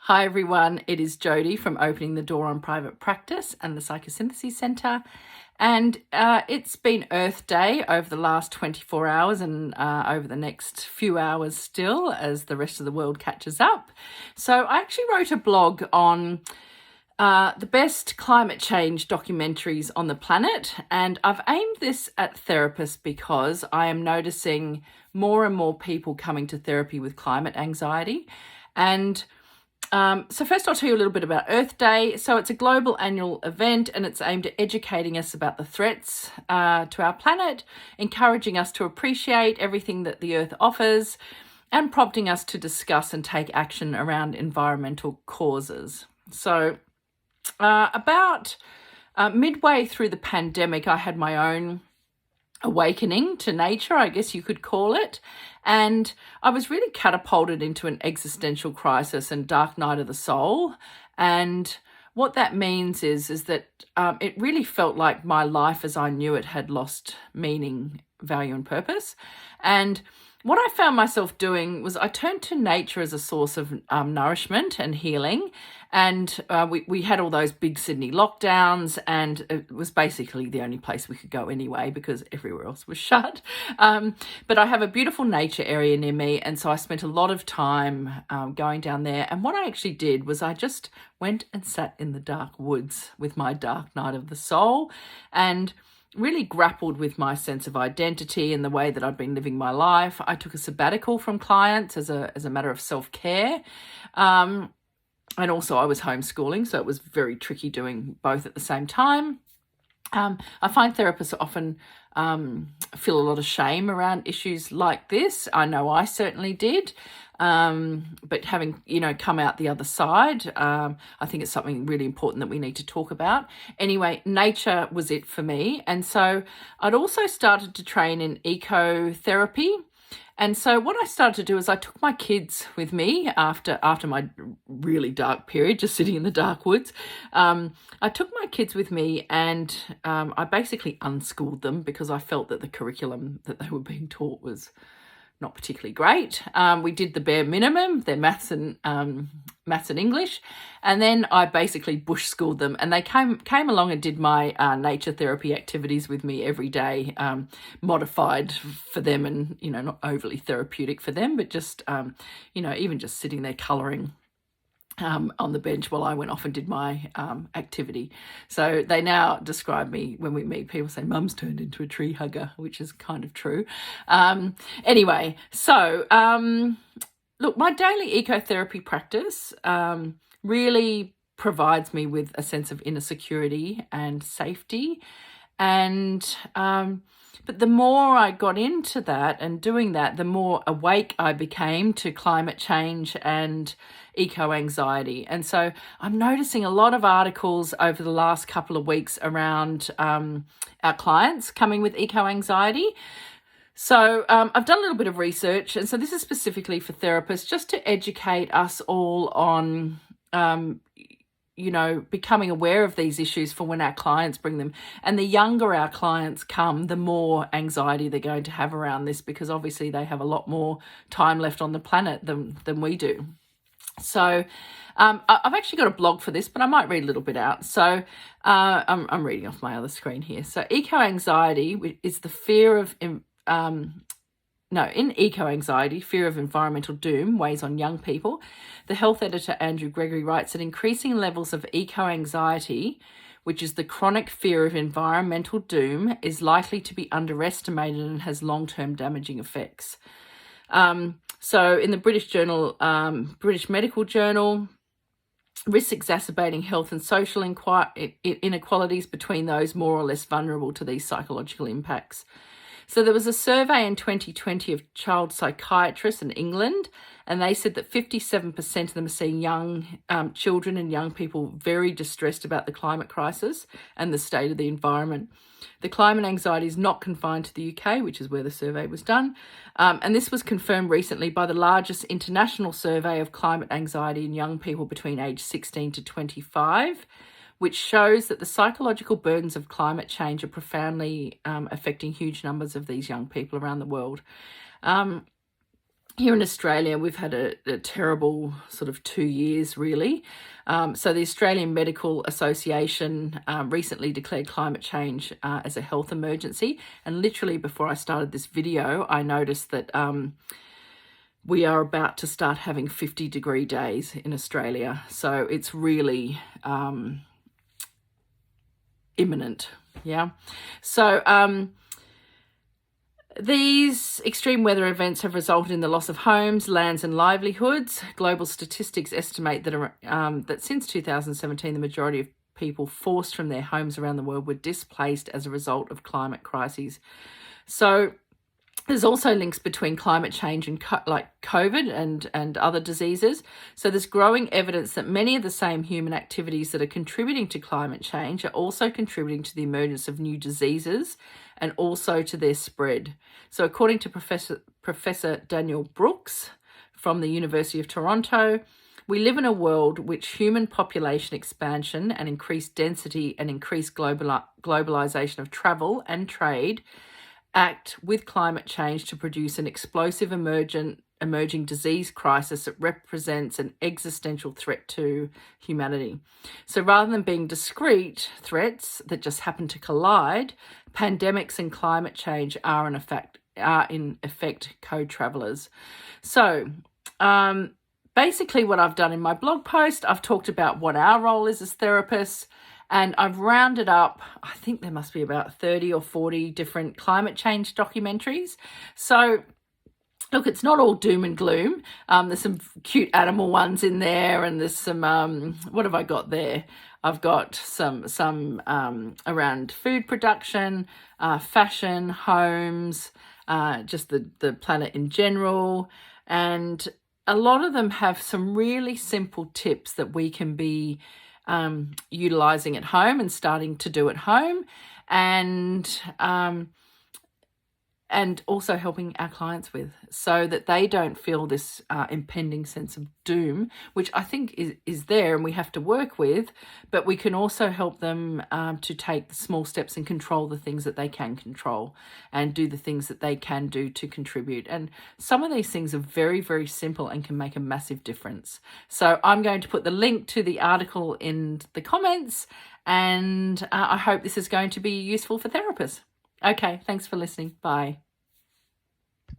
Hi everyone, it is Jodie from Opening the Door on Private Practice and the Psychosynthesis Centre. And it's been Earth Day over the last 24 hours and over the next few hours still as the rest of the world catches up. So I actually wrote a blog on the best climate change documentaries on the planet, and I've aimed this at therapists because I am noticing more and more people coming to therapy with climate anxiety. And so first I'll tell you a little bit about Earth Day. So it's a global annual event and it's aimed at educating us about the threats to our planet, encouraging us to appreciate everything that the Earth offers, and prompting us to discuss and take action around environmental causes. So about midway through the pandemic, I had my own awakening to nature, I guess you could call it. And I was really catapulted into an existential crisis and dark night of the soul. And what that means is that it really felt like my life as I knew it had lost meaning, value, and purpose. And what I found myself doing was I turned to nature as a source of nourishment and healing. And we had all those big Sydney lockdowns, and it was basically the only place we could go anyway because everywhere else was shut. But I have a beautiful nature area near me, and so I spent a lot of time going down there. And what I actually did was I just went and sat in the dark woods with my dark night of the soul and really grappled with my sense of identity and the way that I'd been living my life. I took a sabbatical from clients as a matter of self-care. And also I was homeschooling, so it was very tricky doing both at the same time. I find therapists often feel a lot of shame around issues like this. I know I certainly did. But having, come out the other side, I think it's something really important that we need to talk about. Anyway, nature was it for me. And so I'd also started to train in ecotherapy. And so what I started to do is I took my kids with me after my really dark period, just sitting in the dark woods. I took my kids with me and I basically unschooled them because I felt that the curriculum that they were being taught was not particularly great. We did the bare minimum, their maths and English, and then I basically bush schooled them, and they came along and did my nature therapy activities with me every day, modified for them, and not overly therapeutic for them, but just even just sitting there colouring on the bench while I went off and did my activity. So they now describe me, when we meet, people say, Mum's turned into a tree hugger, which is kind of true. Anyway, so look, my daily ecotherapy practice really provides me with a sense of inner security and safety. And but the more I got into that and doing that, the more awake I became to climate change and eco-anxiety. And so I'm noticing a lot of articles over the last couple of weeks around our clients coming with eco-anxiety. So I've done a little bit of research, and so this is specifically for therapists, just to educate us all on becoming aware of these issues for when our clients bring them. And the younger our clients come, the more anxiety they're going to have around this, because obviously they have a lot more time left on the planet than we do. So I've actually got a blog for this, but I might read a little bit out. So I'm reading off my other screen here. So eco-anxiety is the fear of... in eco-anxiety, fear of environmental doom weighs on young people. The health editor Andrew Gregory writes that increasing levels of eco-anxiety, which is the chronic fear of environmental doom, is likely to be underestimated and has long-term damaging effects. So in the British Medical Journal, risks exacerbating health and social inequalities between those more or less vulnerable to these psychological impacts. So there was a survey in 2020 of child psychiatrists in England, and they said that 57% of them are seeing young children and young people very distressed about the climate crisis and the state of the environment. The climate anxiety is not confined to the UK, which is where the survey was done. And this was confirmed recently by the largest international survey of climate anxiety in young people between age 16 to 25. Which shows that the psychological burdens of climate change are profoundly affecting huge numbers of these young people around the world. here in Australia, we've had a terrible sort of 2 years, really. So the Australian Medical Association recently declared climate change as a health emergency. And literally before I started this video, I noticed that we are about to start having 50-degree days in Australia. So it's really imminent, yeah? So these extreme weather events have resulted in the loss of homes, lands and livelihoods. Global statistics estimate that since 2017, the majority of people forced from their homes around the world were displaced as a result of climate crises. So there's also links between climate change and like COVID and other diseases. So there's growing evidence that many of the same human activities that are contributing to climate change are also contributing to the emergence of new diseases and also to their spread. So according to Professor Daniel Brooks from the University of Toronto, we live in a world which human population expansion and increased density and increased globalization of travel and trade act with climate change to produce an explosive emerging disease crisis that represents an existential threat to humanity. So rather than being discrete threats that just happen to collide, pandemics and climate change are in effect co-travelers. So basically what I've done in my blog post, I've talked about what our role is as therapists, and I've rounded up, I think there must be about 30 or 40 different climate change documentaries. So look, it's not all doom and gloom. There's some cute animal ones in there, and there's some, what have I got there? I've got some around food production, fashion, homes, just the planet in general. And a lot of them have some really simple tips that we can be utilizing at home and starting to do at home, and also helping our clients with, so that they don't feel this impending sense of doom, which I think is there and we have to work with, but we can also help them to take the small steps and control the things that they can control and do the things that they can do to contribute. And some of these things are very, very simple and can make a massive difference. So I'm going to put the link to the article in the comments, and I hope this is going to be useful for therapists. Okay, thanks for listening. Bye.